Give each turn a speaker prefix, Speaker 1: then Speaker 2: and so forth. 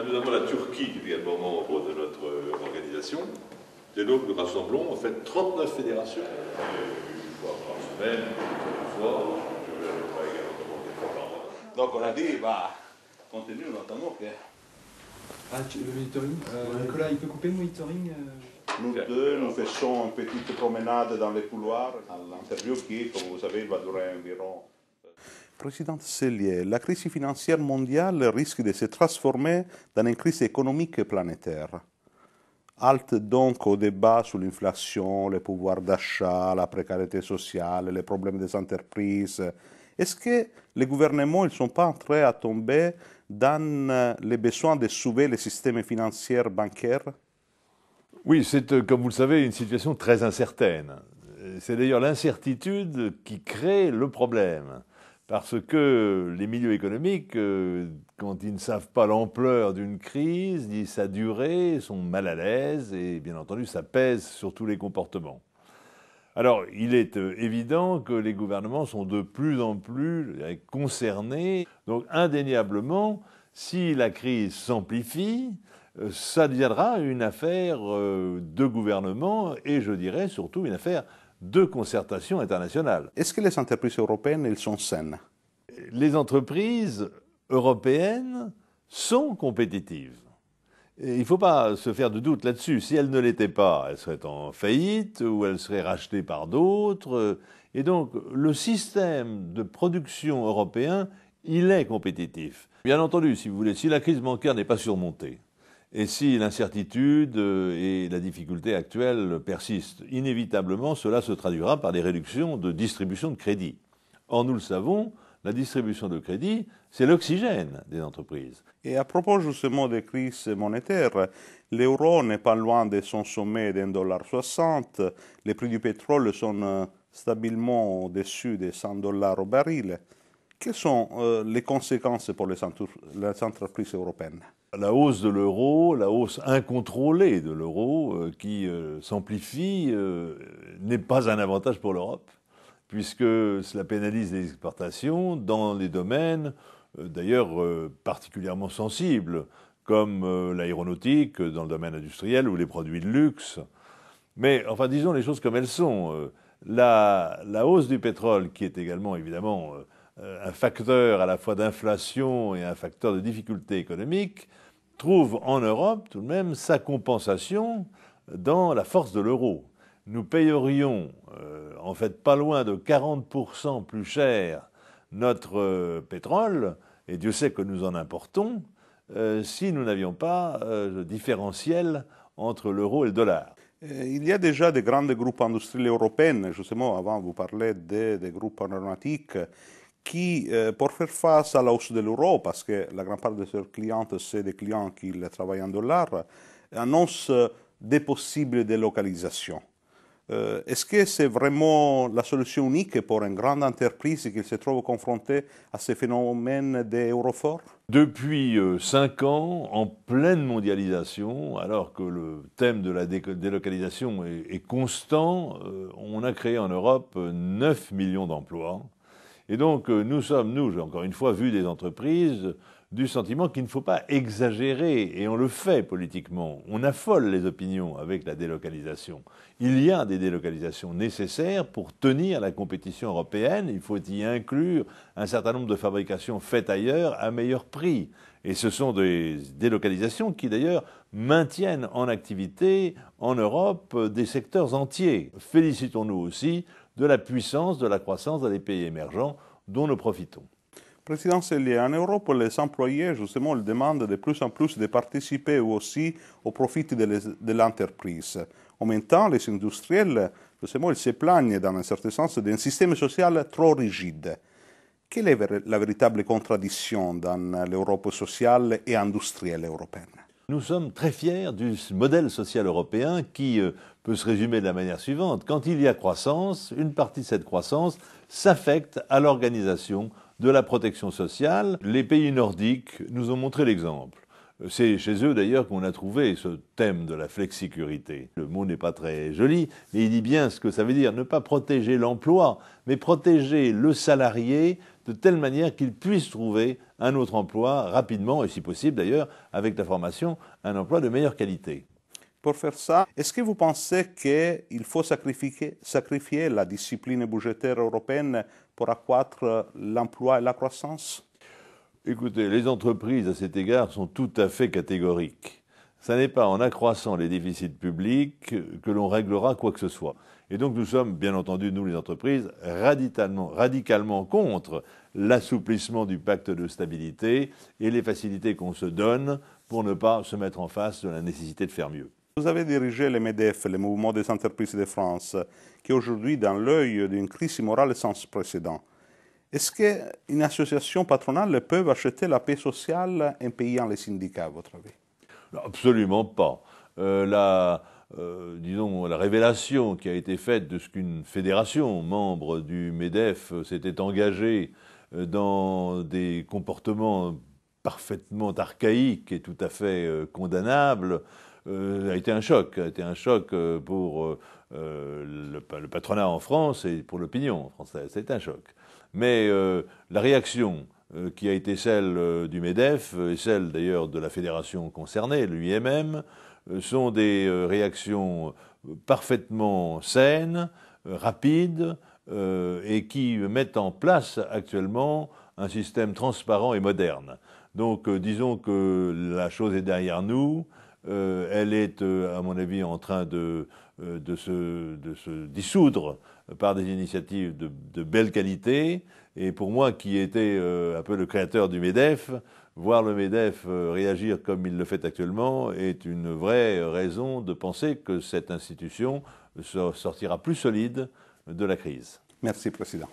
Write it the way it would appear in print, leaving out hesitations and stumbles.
Speaker 1: nous avons la Turquie qui est également membre de notre organisation. Et donc nous rassemblons en fait 39 fédérations. Une fois par semaine, une fois. Je vais également une fois par mois. Donc on a dit, compte tenu notamment que...
Speaker 2: Le monitoring. Nicolas, il peut couper le monitoring
Speaker 3: Nous deux, nous faisons une petite promenade dans les couloirs à l'interview qui, comme vous savez, va durer environ...
Speaker 4: Président Sellier, la crise financière mondiale risque de se transformer dans une crise économique planétaire. Halte donc au débat sur l'inflation, le pouvoir d'achat, la précarité sociale, les problèmes des entreprises. Est-ce que les gouvernements ne sont pas en train de tomber dans les besoins de sauver le système financier bancaire?
Speaker 5: Oui, c'est, comme vous le savez, une situation très incertaine. C'est d'ailleurs l'incertitude qui crée le problème. Parce que les milieux économiques, quand ils ne savent pas l'ampleur d'une crise, ni sa durée, sont mal à l'aise et bien entendu ça pèse sur tous les comportements. Alors il est évident que les gouvernements sont de plus en plus concernés. Donc indéniablement, si la crise s'amplifie, ça deviendra une affaire de gouvernement et je dirais surtout une affaire de concertation internationale.
Speaker 4: Est-ce que les entreprises européennes, elles sont saines?
Speaker 5: Les entreprises européennes sont compétitives. Et il ne faut pas se faire de doute là-dessus. Si elles ne l'étaient pas, elles seraient en faillite ou elles seraient rachetées par d'autres. Et donc, le système de production européen, il est compétitif. Bien entendu, si vous voulez, si la crise bancaire n'est pas surmontée, et si l'incertitude et la difficulté actuelle persistent, inévitablement, cela se traduira par des réductions de distribution de crédit. Or, nous le savons, la distribution de crédit, c'est l'oxygène des entreprises.
Speaker 4: Et à propos justement des crises monétaires, l'euro n'est pas loin de son sommet d'1,60 $. Les prix du pétrole sont stabilement au-dessus des $100 au baril. Quelles sont les conséquences pour les entreprises européennes?
Speaker 5: La hausse de l'euro, la hausse incontrôlée de l'euro qui s'amplifie n'est pas un avantage pour l'Europe, puisque cela pénalise les exportations dans les domaines d'ailleurs particulièrement sensibles, comme l'aéronautique dans le domaine industriel ou les produits de luxe. Mais enfin disons les choses comme elles sont. La hausse du pétrole, qui est également évidemment un facteur à la fois d'inflation et un facteur de difficulté économique, trouve en Europe tout de même sa compensation dans la force de l'euro. Nous payerions en fait pas loin de 40% plus cher notre pétrole, et Dieu sait que nous en importons, si nous n'avions pas le différentiel entre l'euro et le dollar.
Speaker 4: Il y a déjà de grands groupes industriels européens, justement avant vous parlez des groupes aéronautiques, qui, pour faire face à la hausse de l'euro, parce que la grande part de leurs clients, c'est des clients qui travaillent en dollars, annoncent des possibles délocalisations. Est-ce que c'est vraiment la solution unique pour une grande entreprise qui se trouve confrontée à ce phénomène d'europhore?
Speaker 5: Depuis 5 ans, en pleine mondialisation, alors que le thème de la délocalisation est constant, on a créé en Europe 9 millions d'emplois. Et donc, nous sommes, j'ai encore une fois vu des entreprises du sentiment qu'il ne faut pas exagérer, et on le fait politiquement. On affole les opinions avec la délocalisation. Il y a des délocalisations nécessaires pour tenir la compétition européenne. Il faut y inclure un certain nombre de fabrications faites ailleurs à meilleur prix. Et ce sont des délocalisations qui, d'ailleurs, maintiennent en activité en Europe des secteurs entiers. Félicitons-nous aussi de la puissance de la croissance dans les pays émergents dont nous profitons.
Speaker 4: Président Sellier, en Europe, les employés, justement, ils demandent de plus en plus de participer aussi au profit de l'entreprise. En même temps, les industriels, justement, ils se plaignent, dans un certain sens, d'un système social trop rigide. Quelle est la véritable contradiction dans l'Europe sociale et industrielle européenne?
Speaker 5: Nous sommes très fiers du modèle social européen qui peut se résumer de la manière suivante. Quand il y a croissance, une partie de cette croissance s'affecte à l'organisation de la protection sociale. Les pays nordiques nous ont montré l'exemple. C'est chez eux d'ailleurs qu'on a trouvé ce thème de la flexicurité. Le mot n'est pas très joli, mais il dit bien ce que ça veut dire. Ne pas protéger l'emploi, mais protéger le salarié de telle manière qu'il puisse trouver un autre emploi rapidement, et si possible d'ailleurs, avec la formation, un emploi de meilleure qualité.
Speaker 4: Pour faire ça, est-ce que vous pensez qu'il faut sacrifier la discipline budgétaire européenne pour accroître l'emploi et la croissance?
Speaker 5: Écoutez, les entreprises à cet égard sont tout à fait catégoriques. Ce n'est pas en accroissant les déficits publics que l'on réglera quoi que ce soit. Et donc nous sommes, bien entendu, nous les entreprises, radicalement contre l'assouplissement du pacte de stabilité et les facilités qu'on se donne pour ne pas se mettre en face de la nécessité de faire mieux.
Speaker 4: Vous avez dirigé le MEDEF, le Mouvement des entreprises de France, qui est aujourd'hui dans l'œil d'une crise morale sans précédent. Est-ce qu'une association patronale peut acheter la paix sociale en payant les syndicats, à votre avis?
Speaker 5: Absolument pas. Disons, la révélation qui a été faite de ce qu'une fédération, membre du MEDEF, s'était engagée dans des comportements parfaitement archaïques et tout à fait condamnables, a été un choc. A été un choc pour le patronat en France et pour l'opinion française. C'est un choc. Mais la réaction qui a été celle du MEDEF et celle d'ailleurs de la fédération concernée, l'UIMM, sont des réactions parfaitement saines, rapides et qui mettent en place actuellement un système transparent et moderne. Donc disons que la chose est derrière nous, elle est à mon avis en train de se dissoudre par des initiatives de belle qualité. Et pour moi, qui était un peu le créateur du MEDEF, voir le MEDEF réagir comme il le fait actuellement est une vraie raison de penser que cette institution sortira plus solide de la crise.
Speaker 4: Merci, Président.